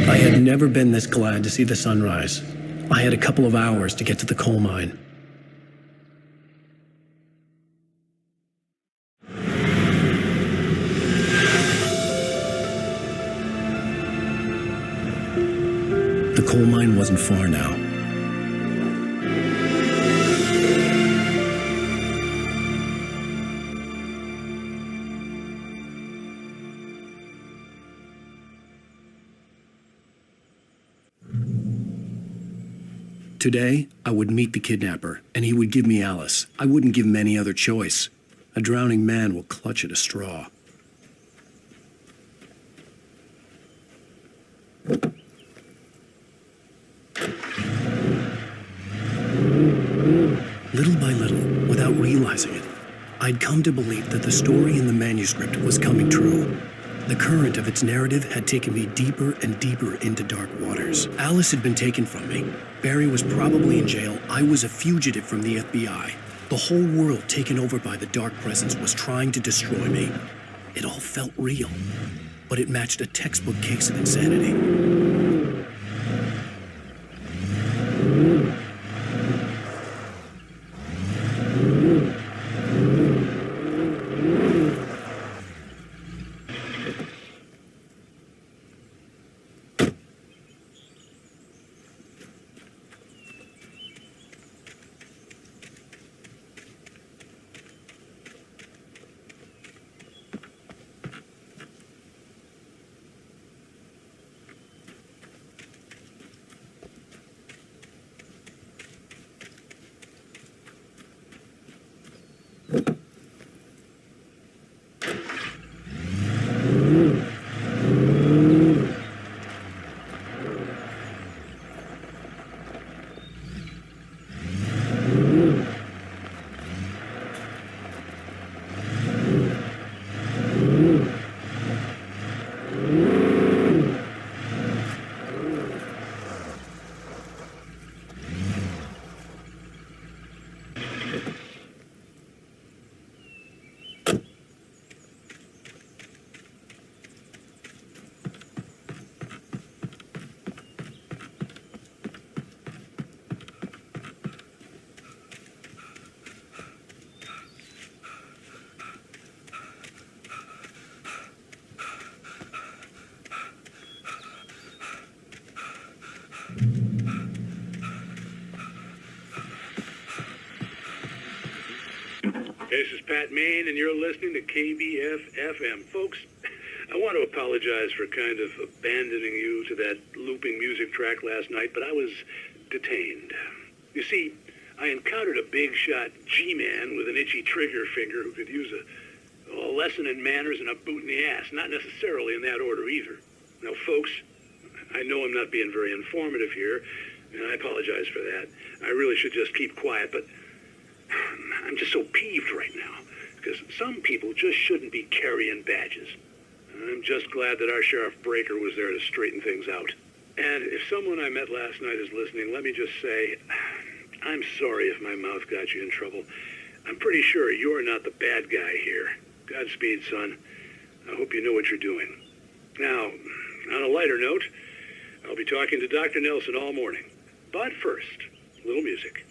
I had never been this glad to see the sunrise. I had a couple of hours to get to the coal mine. The coal mine wasn't far now. Today, I would meet the kidnapper, and he would give me Alice. I wouldn't give him any other choice. A drowning man will clutch at a straw. Little by little, without realizing it, I'd come to believe that the story in the manuscript was coming true. The current of its narrative had taken me deeper and deeper into dark waters. Alice had been taken from me. Barry was probably in jail. I was a fugitive from the FBI. The whole world taken over by the dark presence was trying to destroy me. It all felt real, but it matched a textbook case of insanity. This is Pat Main, and you're listening to KBF-FM. Folks, I want to apologize for kind of abandoning you to that looping music track last night, but I was detained. You see, I encountered a big-shot G-man with an itchy trigger finger who could use a lesson in manners and a boot in the ass, not necessarily in that order either. Now, folks, I know I'm not being very informative here, and I apologize for that. I really should just keep quiet, but I'm just so peeved right now, because some people just shouldn't be carrying badges. I'm just glad that our Sheriff Breaker was there to straighten things out. And if someone I met last night is listening, let me just say, I'm sorry if my mouth got you in trouble. I'm pretty sure you're not the bad guy here. Godspeed, son. I hope you know what you're doing. Now, on a lighter note, I'll be talking to Dr. Nelson all morning. But first, a little music.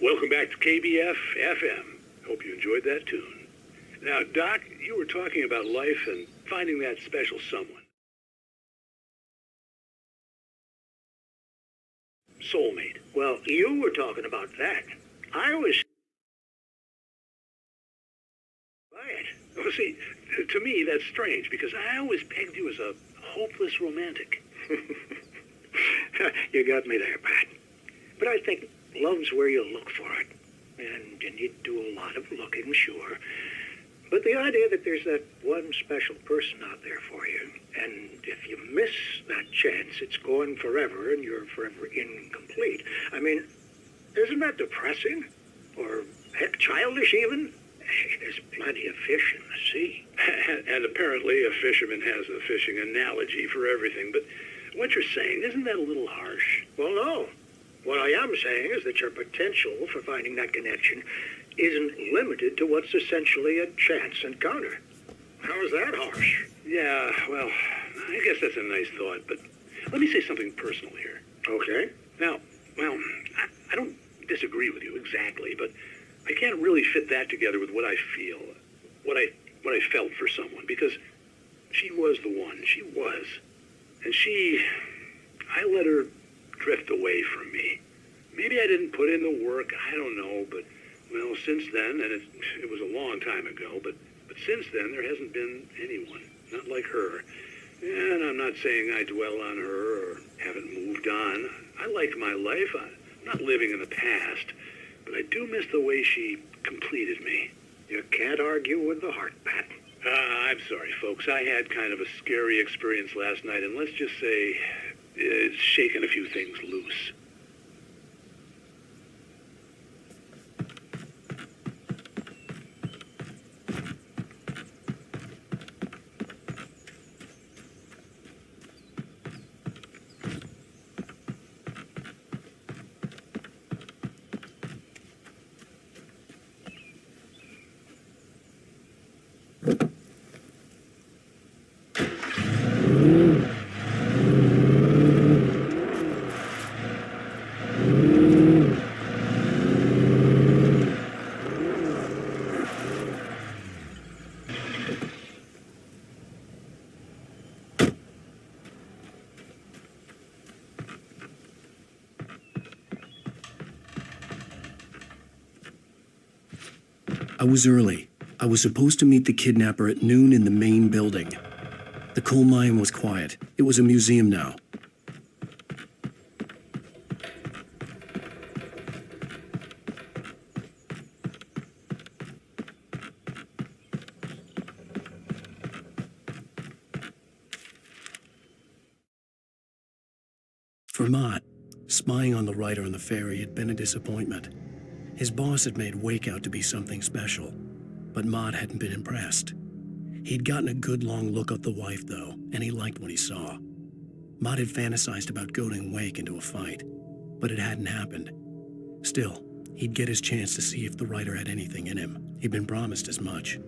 Welcome back to KBF-FM. Hope you enjoyed that tune. Now, Doc, you were talking about life and finding that special someone. Soulmate. Well, you were talking about that. I was... Quiet. Well, see, to me, that's strange, because I always pegged you as a hopeless romantic. You got me there, Pat. But I think love's where you look for it. And you do a lot of looking, sure. But the idea that there's that one special person out there for you, and if you miss that chance, it's gone forever, and you're forever incomplete. I mean, isn't that depressing? Or, heck, childish even? Hey, there's plenty of fish in the sea. And apparently a fisherman has a fishing analogy for everything. But what you're saying, isn't that a little harsh? Well, no. What I am saying is that your potential for finding that connection isn't limited to what's essentially a chance encounter. How is that harsh? Yeah, well, I guess that's a nice thought, but let me say something personal here. Okay. Now, well, I don't disagree with you exactly, but I can't really fit that together with what I feel, what I felt for someone, because she was the one. She was. And I let her drift away from me. Maybe I didn't put in the work, I don't know, but, well, since then, and it was a long time ago, but But since then, there hasn't been anyone, not like her. And I'm not saying I dwell on her or haven't moved on. I like my life. I'm not living in the past, but I do miss the way she completed me. You can't argue with the heart, Pat. I'm sorry, folks. I had kind of a scary experience last night, and let's just say it's shaken a few things loose. I was early. I was supposed to meet the kidnapper at noon in the main building. The coal mine was quiet. It was a museum now. For Mott, spying on the writer on the ferry had been a disappointment. His boss had made Wake out to be something special, but Mott hadn't been impressed. He'd gotten a good long look at the wife, though, and he liked what he saw. Mott had fantasized about goading Wake into a fight, but it hadn't happened. Still, he'd get his chance to see if the writer had anything in him. He'd been promised as much.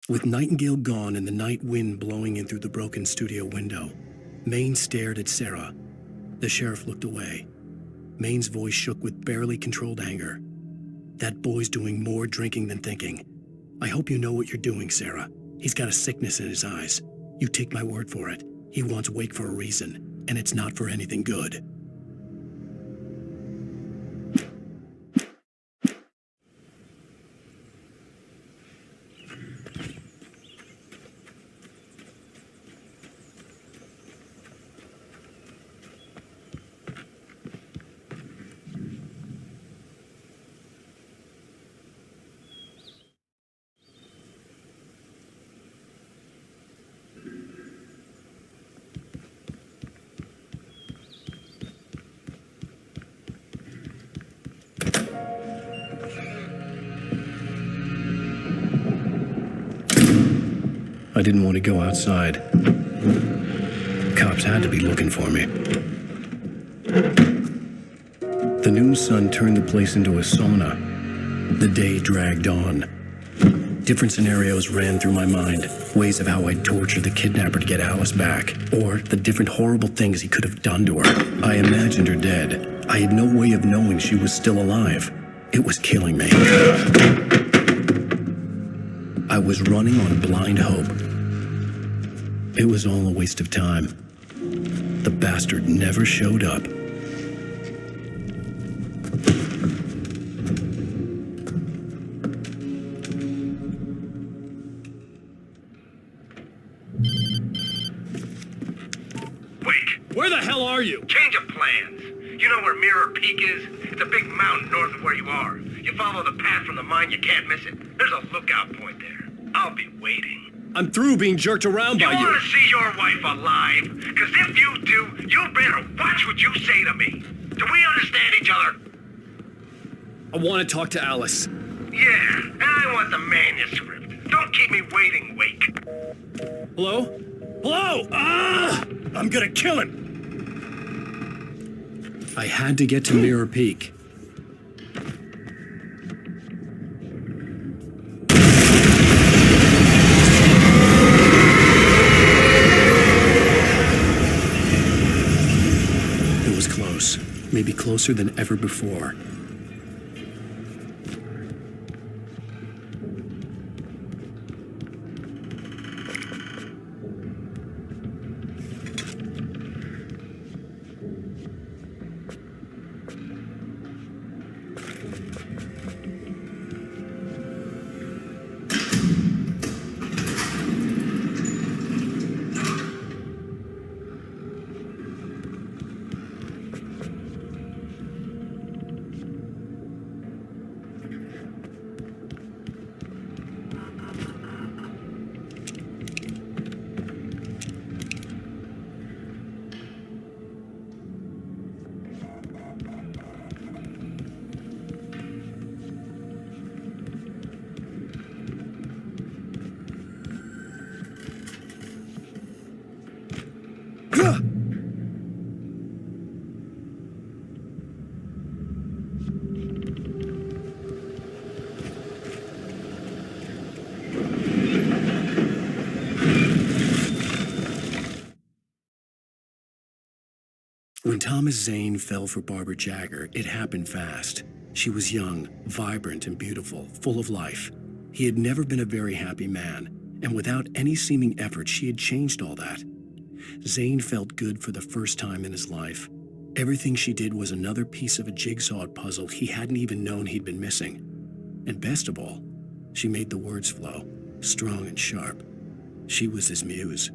With Nightingale gone and the night wind blowing in through the broken studio window, Maine stared at Sarah. The sheriff looked away. Maine's voice shook with barely controlled anger. That boy's doing more drinking than thinking. I hope you know what you're doing, Sarah. He's got a sickness in his eyes. You take my word for it. He wants Wake for a reason, and it's not for anything good. I didn't want to go outside. Cops had to be looking for me. The noon sun turned the place into a sauna. The day dragged on. Different scenarios ran through my mind. Ways of how I'd torture the kidnapper to get Alice back. Or the different horrible things he could have done to her. I imagined her dead. I had no way of knowing she was still alive. It was killing me. I was running on blind hope. It was all a waste of time. The bastard never showed up. Where the hell are you? Change of plans. You know where Mirror Peak is? It's a big mountain north of where you are. You follow the path from the mine, you can't miss it. There's a lookout point there. I'll be waiting. I'm through being jerked around by You you. want to see your wife alive? Because if you do, you better watch what you say to me. Do we understand each other? I want to talk to Alice. Yeah, and I want the manuscript. Don't keep me waiting, Wake. Hello? Hello! Ah! I'm gonna kill him! I had to get to Mirror Peak. It was close. Maybe closer than ever before. When Thomas Zane fell for Barbara Jagger, it happened fast. She was young, vibrant, and beautiful, full of life. He had never been a very happy man, and without any seeming effort, she had changed all that. Zane felt good for the first time in his life. Everything she did was another piece of a jigsaw puzzle he hadn't even known he'd been missing. And best of all, she made the words flow, strong and sharp. She was his muse.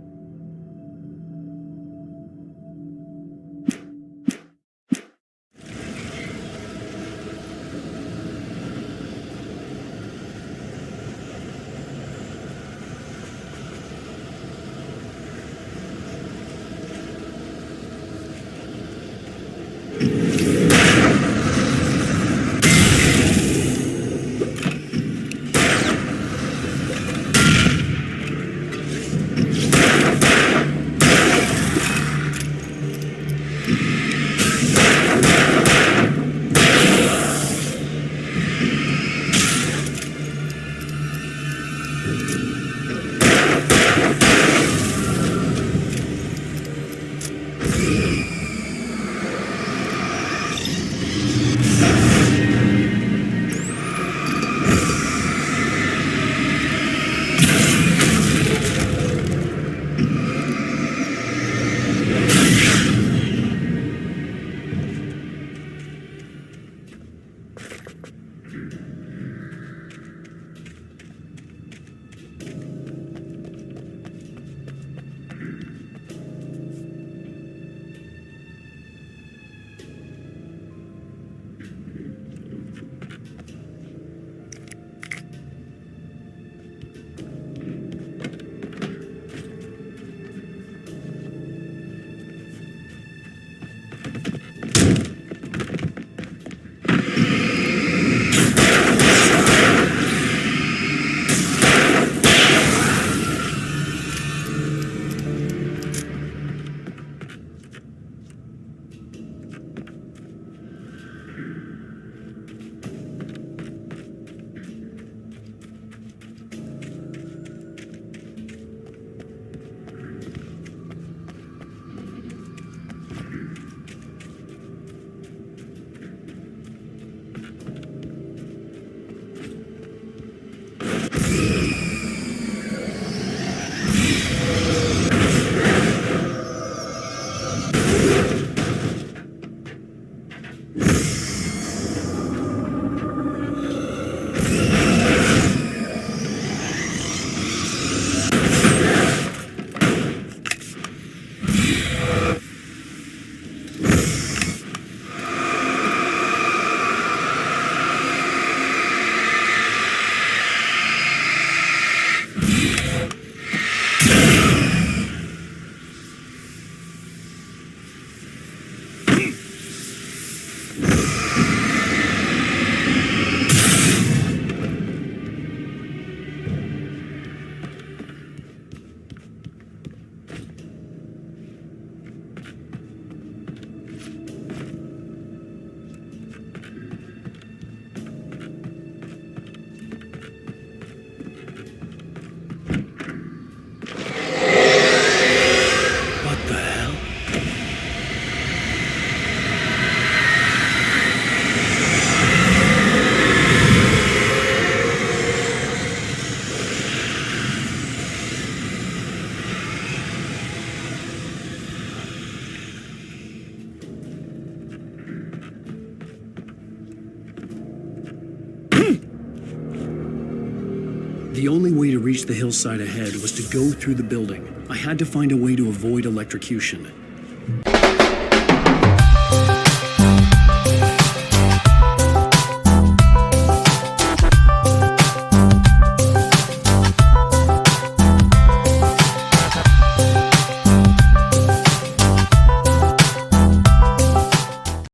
The only way to reach the hillside ahead was to go through the building. I had to find a way to avoid electrocution.